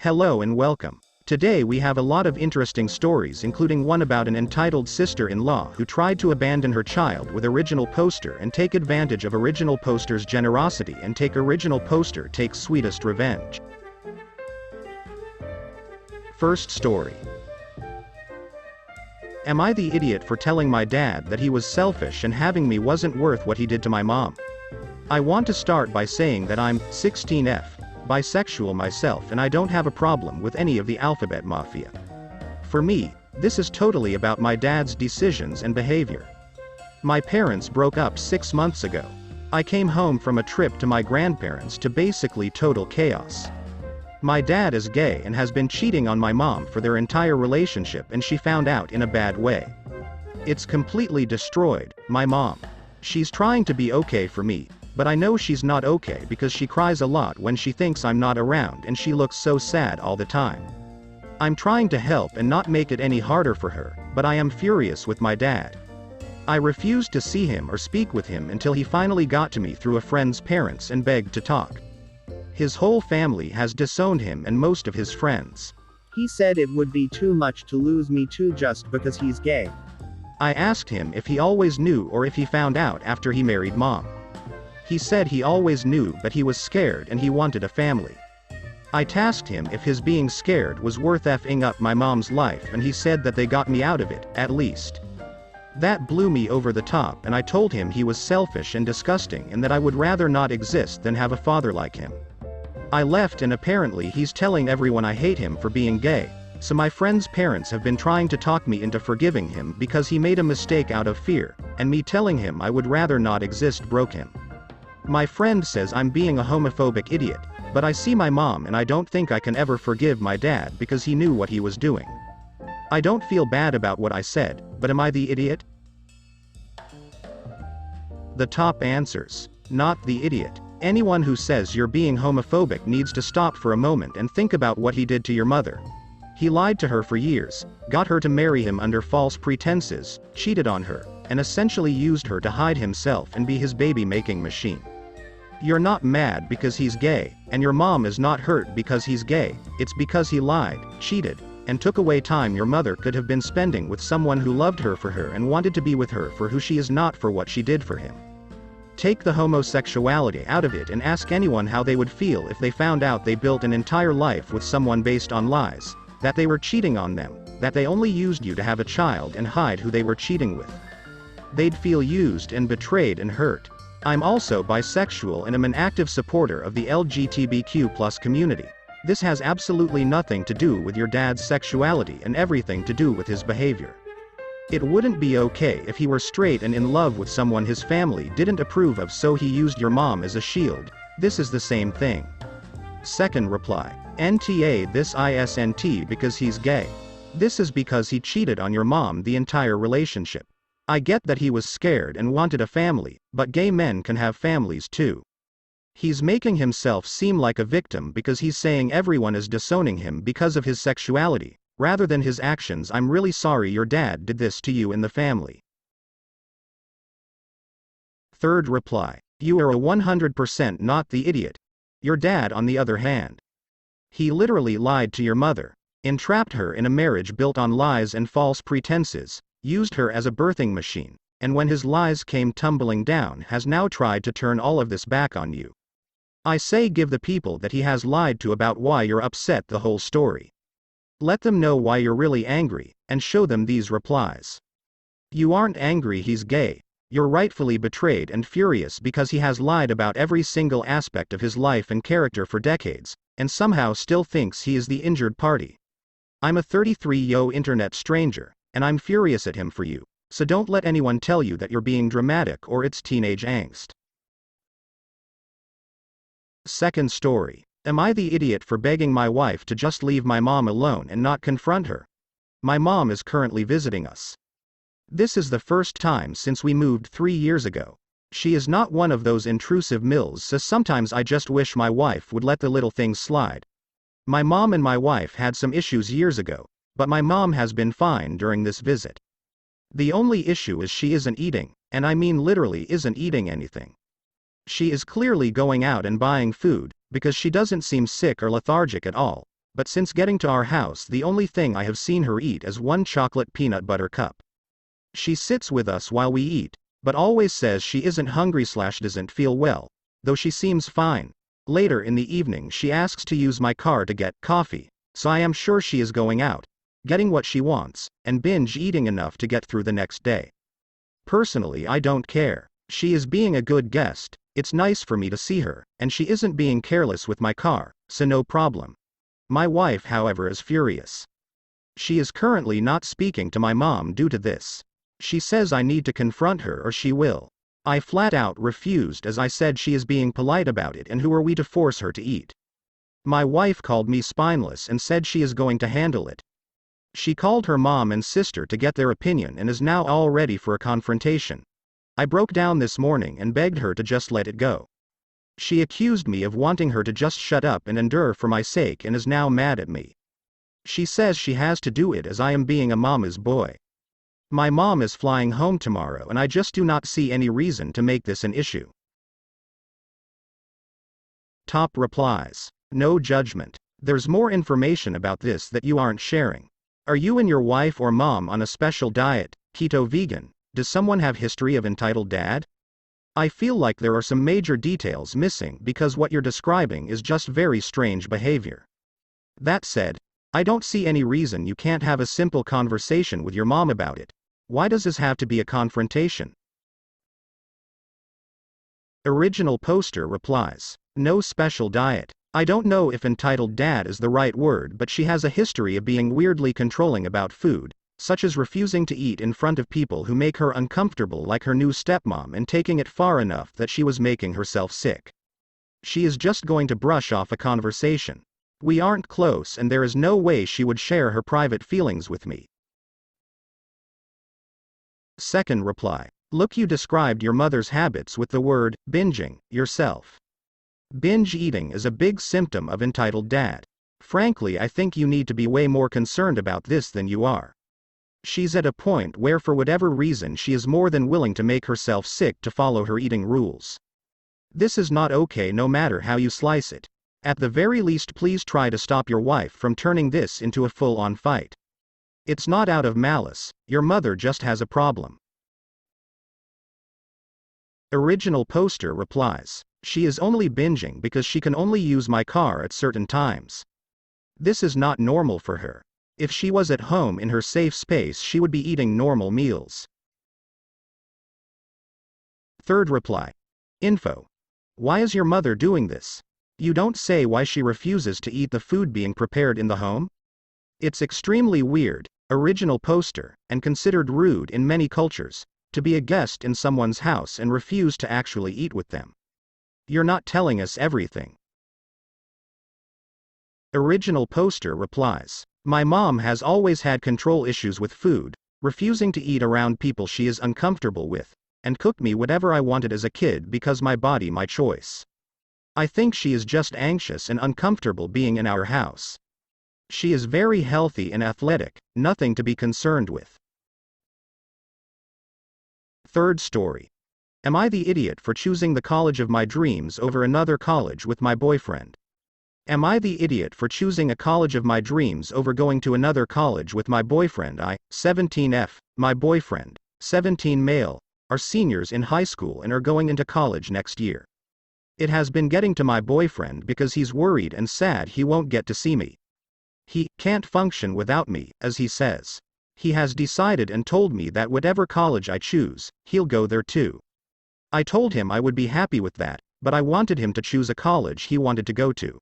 Hello and welcome. Today we have a lot of interesting stories, including one about an entitled sister-in-law who tried to abandon her child with original poster and take advantage of original poster's generosity and take original poster takes sweetest revenge. First story. Am I the idiot for telling my dad that he was selfish and having me wasn't worth what he did to my mom? I want to start by saying that I'm 16F. Bisexual myself, and I don't have a problem with any of the alphabet mafia. For me, this is totally about my dad's decisions and behavior. My parents broke up 6 months ago. I came home from a trip to my grandparents to basically total chaos. My dad is gay and has been cheating on my mom for their entire relationship, and she found out in a bad way. It's completely destroyed my mom. She's trying to be okay for me, but I know she's not okay because she cries a lot when she thinks I'm not around and she looks so sad all the time. I'm trying to help and not make it any harder for her, but I am furious with my dad. I refused to see him or speak with him until he finally got to me through a friend's parents and begged to talk. His whole family has disowned him and most of his friends. He said it would be too much to lose me too just because he's gay. I asked him if he always knew or if he found out after he married mom. He said he always knew, but he was scared and he wanted a family. I tasked him if his being scared was worth effing up my mom's life, and he said that they got me out of it, at least. That blew me over the top, and I told him he was selfish and disgusting and that I would rather not exist than have a father like him. I left, and apparently he's telling everyone I hate him for being gay, so my friend's parents have been trying to talk me into forgiving him because he made a mistake out of fear, and me telling him I would rather not exist broke him. My friend says I'm being a homophobic idiot, but I see my mom and I don't think I can ever forgive my dad because he knew what he was doing. I don't feel bad about what I said, but am I the idiot? The top answers. Not the idiot. Anyone who says you're being homophobic needs to stop for a moment and think about what he did to your mother. He lied to her for years, got her to marry him under false pretenses, cheated on her, and essentially used her to hide himself and be his baby-making machine. You're not mad because he's gay, and your mom is not hurt because he's gay, it's because he lied, cheated, and took away time your mother could have been spending with someone who loved her for her and wanted to be with her for who she is, not for what she did for him. Take the homosexuality out of it and ask anyone how they would feel if they found out they built an entire life with someone based on lies, that they were cheating on them, that they only used you to have a child and hide who they were cheating with. They'd feel used and betrayed and hurt. I'm also bisexual and am an active supporter of the LGBTQ+ community. This has absolutely nothing to do with your dad's sexuality and everything to do with his behavior. It wouldn't be okay if he were straight and in love with someone his family didn't approve of, so he used your mom as a shield. This is the same thing. Second reply. NTA this isn't because he's gay. This is because he cheated on your mom the entire relationship. I get that he was scared and wanted a family, but gay men can have families too. He's making himself seem like a victim because he's saying everyone is disowning him because of his sexuality, rather than his actions. I'm really sorry your dad did this to you and the family. Third reply. You are a 100% not the idiot. Your dad, on the other hand. He literally lied to your mother, entrapped her in a marriage built on lies and false pretenses, used her as a birthing machine, and when his lies came tumbling down has now tried to turn all of this back on you. I say give the people that he has lied to about why you're upset the whole story. Let them know why you're really angry, and show them these replies. You aren't angry he's gay, you're rightfully betrayed and furious because he has lied about every single aspect of his life and character for decades, and somehow still thinks he is the injured party. I'm a 33-year-old internet stranger, and I'm furious at him for you, so don't let anyone tell you that you're being dramatic or it's teenage angst. Second story. Am I the idiot for begging my wife to just leave my mom alone and not confront her? My mom is currently visiting us. This is the first time since we moved 3 years ago. She is not one of those intrusive mills, so sometimes I just wish my wife would let the little things slide. My mom and my wife had some issues years ago, but my mom has been fine during this visit. The only issue is she isn't eating, and I mean literally isn't eating anything. She is clearly going out and buying food, because she doesn't seem sick or lethargic at all, but since getting to our house the only thing I have seen her eat is one chocolate peanut butter cup. She sits with us while we eat, but always says she isn't hungry/doesn't feel well, though she seems fine. Later in the evening she asks to use my car to get coffee, so I am sure she is going out, getting what she wants, and binge eating enough to get through the next day. Personally, I don't care. She is being a good guest, it's nice for me to see her, and she isn't being careless with my car, so no problem. My wife, however, is furious. She is currently not speaking to my mom due to this. She says I need to confront her or she will. I flat out refused as I said she is being polite about it and who are we to force her to eat. My wife called me spineless and said she is going to handle it. She called her mom and sister to get their opinion and is now all ready for a confrontation. I broke down this morning and begged her to just let it go. She accused me of wanting her to just shut up and endure for my sake and is now mad at me. She says she has to do it as I am being a mama's boy. My mom is flying home tomorrow and I just do not see any reason to make this an issue. Top replies. No judgment. There's more information about this that you aren't sharing. Are you and your wife or mom on a special diet, keto, vegan? Does someone have history of entitled dad? I feel like there are some major details missing because what you're describing is just very strange behavior. That said, I don't see any reason you can't have a simple conversation with your mom about it. Why does this have to be a confrontation? Original poster replies. No special diet. I don't know if entitled dad is the right word, but she has a history of being weirdly controlling about food, such as refusing to eat in front of people who make her uncomfortable like her new stepmom and taking it far enough that she was making herself sick. She is just going to brush off a conversation. We aren't close and there is no way she would share her private feelings with me. Second reply. Look, you described your mother's habits with the word binging yourself. Binge eating is a big symptom of entitled dad. Frankly, I think you need to be way more concerned about this than you are. She's at a point where for whatever reason she is more than willing to make herself sick to follow her eating rules. This is not okay no matter how you slice it. At the very least, please try to stop your wife from turning this into a full-on fight. It's not out of malice, your mother just has a problem. Original poster replies. She is only binging because she can only use my car at certain times. This is not normal for her. If she was at home in her safe space, she would be eating normal meals. Third reply. Info. Why is your mother doing this? You don't say why she refuses to eat the food being prepared in the home? It's extremely weird, original poster, and considered rude in many cultures, to be a guest in someone's house and refuse to actually eat with them. You're not telling us everything. Original poster replies. My mom has always had control issues with food, refusing to eat around people she is uncomfortable with, and cooked me whatever I wanted as a kid because my body, my choice. I think she is just anxious and uncomfortable being in our house. She is very healthy and athletic, nothing to be concerned with. Third story. Am I the idiot for choosing the college of my dreams over another college with my boyfriend? Am I the idiot for choosing a college of my dreams over going to another college with my boyfriend? I, 17F, my boyfriend, 17 male, are seniors in high school and are going into college next year. It has been getting to my boyfriend because he's worried and sad he won't get to see me. He can't function without me, as he says. He has decided and told me that whatever college I choose, he'll go there too. I told him I would be happy with that, but I wanted him to choose a college he wanted to go to.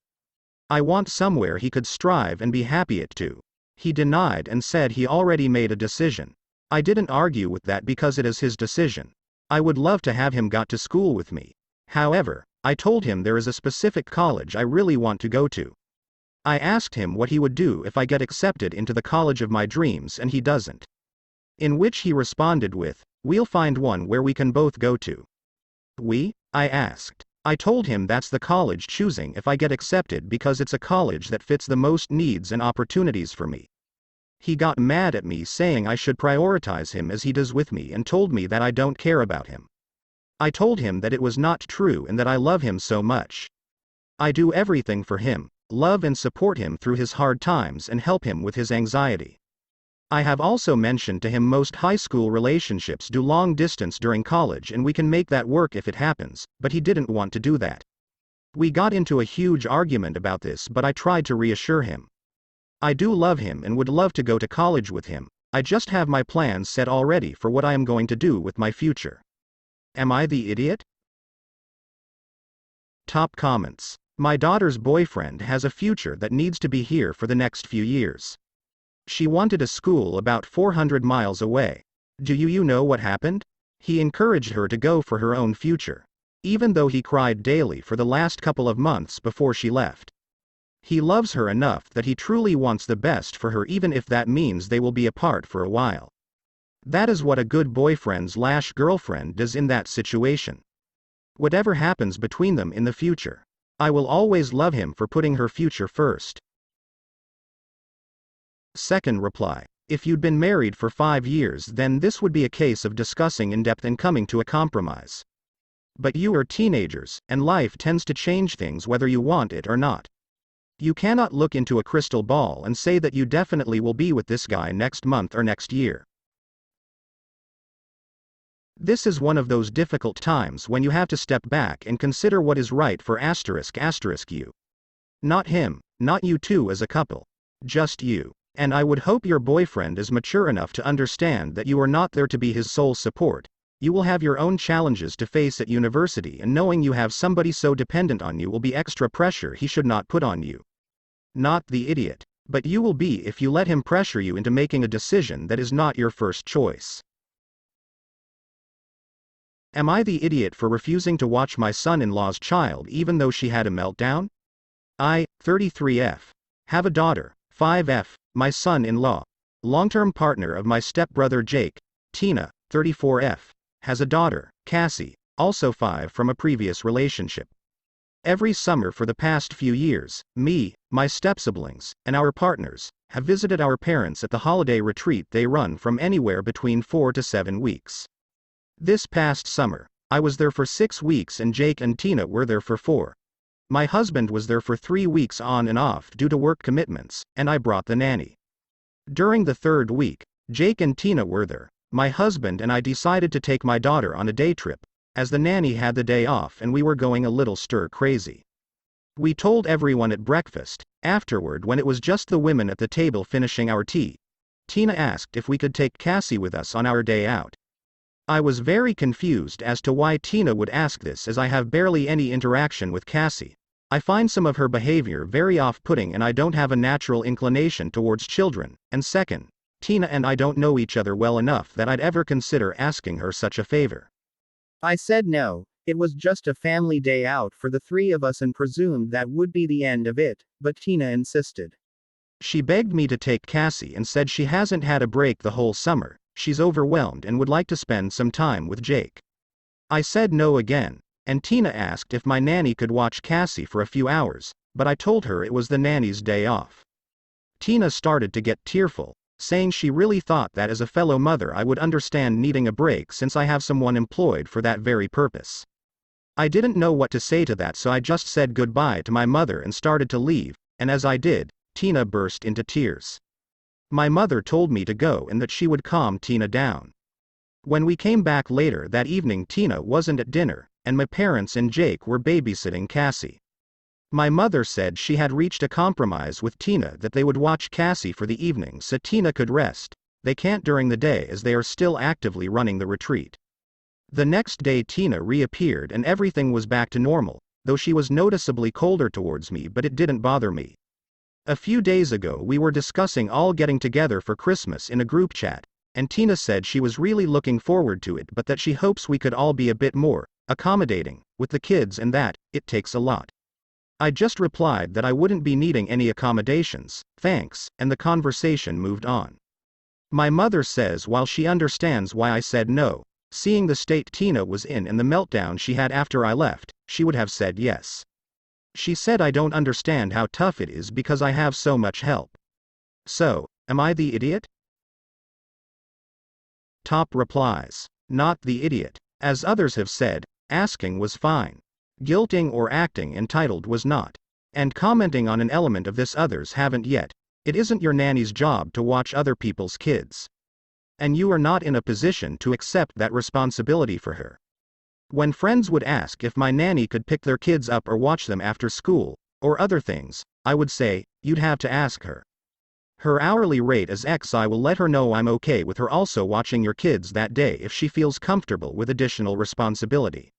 I want somewhere he could strive and be happy at too. He denied and said he already made a decision. I didn't argue with that because it is his decision. I would love to have him got to school with me. However, I told him there is a specific college I really want to go to. I asked him what he would do if I get accepted into the college of my dreams and he doesn't. In which he responded with, "We'll find one where we can both go to." We? I asked. I told him that's the college choosing if I get accepted because it's a college that fits the most needs and opportunities for me. He got mad at me saying I should prioritize him as he does with me and told me that I don't care about him. I told him that it was not true and that I love him so much. I do everything for him, love and support him through his hard times and help him with his anxiety. I have also mentioned to him most high school relationships do long distance during college and we can make that work if it happens, but he didn't want to do that. We got into a huge argument about this, but I tried to reassure him. I do love him and would love to go to college with him. I just have my plans set already for what I am going to do with my future. Am I the idiot? Top comments. My daughter's boyfriend has a future that needs to be here for the next few years. She wanted a school about 400 miles away. Do you know what happened? He encouraged her to go for her own future, even though he cried daily for the last couple of months before she left. He loves her enough that he truly wants the best for her, even if that means they will be apart for a while. That is what a good boyfriend/girlfriend does in that situation. Whatever happens between them in the future, I will always love him for putting her future first. Second reply. If you'd been married for 5 years, then this would be a case of discussing in depth and coming to a compromise. But you are teenagers, and life tends to change things whether you want it or not. You cannot look into a crystal ball and say that you definitely will be with this guy next month or next year. This is one of those difficult times when you have to step back and consider what is right for *** you. Not him, not you two as a couple. Just you. And I would hope your boyfriend is mature enough to understand that you are not there to be his sole support. You will have your own challenges to face at university, and knowing you have somebody so dependent on you will be extra pressure he should not put on you. Not the idiot. But you will be if you let him pressure you into making a decision that is not your first choice. Am I the idiot for refusing to watch my son-in-law's child even though she had a meltdown? I, 33F, have a daughter, 5F, my son-in-law, long-term partner of my stepbrother Jake, Tina, 34F, has a daughter, Cassie, also 5 from a previous relationship. Every summer for the past few years, me, my step-siblings, and our partners, have visited our parents at the holiday retreat they run from anywhere between 4 to 7 weeks. This past summer, I was there for 6 weeks and Jake and Tina were there for 4. My husband was there for 3 weeks on and off due to work commitments, and I brought the nanny. During the 3rd week, Jake and Tina were there. My husband and I decided to take my daughter on a day trip, as the nanny had the day off and we were going a little stir-crazy. We told everyone at breakfast. Afterward, when it was just the women at the table finishing our tea, Tina asked if we could take Cassie with us on our day out. I was very confused as to why Tina would ask this, as I have barely any interaction with Cassie. I find some of her behavior very off-putting and I don't have a natural inclination towards children, and second, Tina and I don't know each other well enough that I'd ever consider asking her such a favor. I said no, it was just a family day out for the 3 of us and presumed that would be the end of it, but Tina insisted. She begged me to take Cassie and said she hasn't had a break the whole summer, she's overwhelmed and would like to spend some time with Jake. I said no again, and Tina asked if my nanny could watch Cassie for a few hours, but I told her it was the nanny's day off. Tina started to get tearful, saying she really thought that as a fellow mother I would understand needing a break since I have someone employed for that very purpose. I didn't know what to say to that, so I just said goodbye to my mother and started to leave, and as I did, Tina burst into tears. My mother told me to go and that she would calm Tina down. When we came back later that evening, Tina wasn't at dinner, and my parents and Jake were babysitting Cassie. My mother said she had reached a compromise with Tina that they would watch Cassie for the evening so Tina could rest. They can't during the day as they are still actively running the retreat. The next day Tina reappeared and everything was back to normal, though she was noticeably colder towards me, but it didn't bother me. A few days ago we were discussing all getting together for Christmas in a group chat, and Tina said she was really looking forward to it but that she hopes we could all be a bit more accommodating with the kids and that it takes a lot. I just replied that I wouldn't be needing any accommodations, thanks, and the conversation moved on. My mother says while she understands why I said no, seeing the state Tina was in and the meltdown she had after I left, she would have said yes. She said I don't understand how tough it is because I have so much help. So, am I the idiot? Top replies. Not the idiot. As others have said, asking was fine. Guilting or acting entitled was not. And commenting on an element of this others haven't yet. It isn't your nanny's job to watch other people's kids. And you are not in a position to accept that responsibility for her. When friends would ask if my nanny could pick their kids up or watch them after school, or other things, I would say, you'd have to ask her. Her hourly rate is X. I will let her know I'm okay with her also watching your kids that day if she feels comfortable with additional responsibility.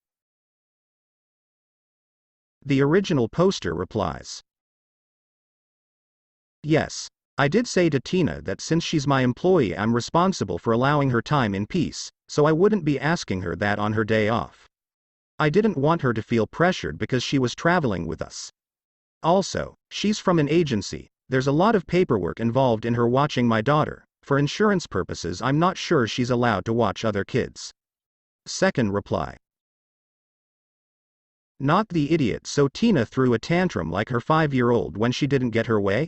The original poster replies. Yes, I did say to Tina that since she's my employee I'm responsible for allowing her time in peace, so I wouldn't be asking her that on her day off. I didn't want her to feel pressured because she was traveling with us. Also, she's from an agency, there's a lot of paperwork involved in her watching my daughter. For insurance purposes I'm not sure she's allowed to watch other kids. Second reply. Not the idiot. So Tina threw a tantrum like her 5-year-old when she didn't get her way?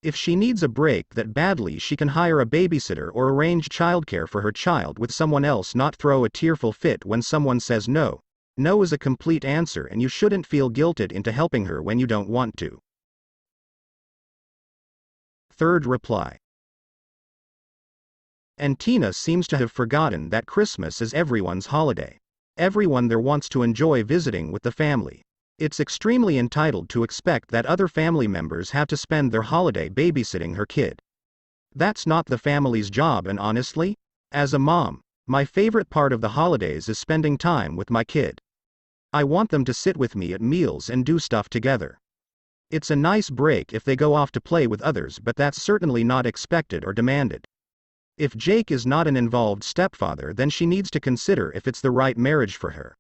If she needs a break that badly she can hire a babysitter or arrange childcare for her child with someone else, not throw a tearful fit when someone says no. No is a complete answer and you shouldn't feel guilted into helping her when you don't want to. Third reply. And Tina seems to have forgotten that Christmas is everyone's holiday. Everyone there wants to enjoy visiting with the family. It's extremely entitled to expect that other family members have to spend their holiday babysitting her kid. That's not the family's job, and honestly, as a mom, my favorite part of the holidays is spending time with my kid. I want them to sit with me at meals and do stuff together. It's a nice break if they go off to play with others, but that's certainly not expected or demanded. If Jake is not an involved stepfather, then she needs to consider if it's the right marriage for her.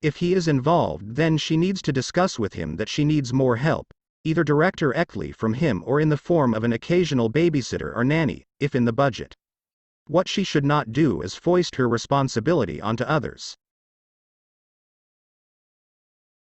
If he is involved, then she needs to discuss with him that she needs more help, either direct or directly from him or in the form of an occasional babysitter or nanny, if in the budget. What she should not do is foist her responsibility onto others.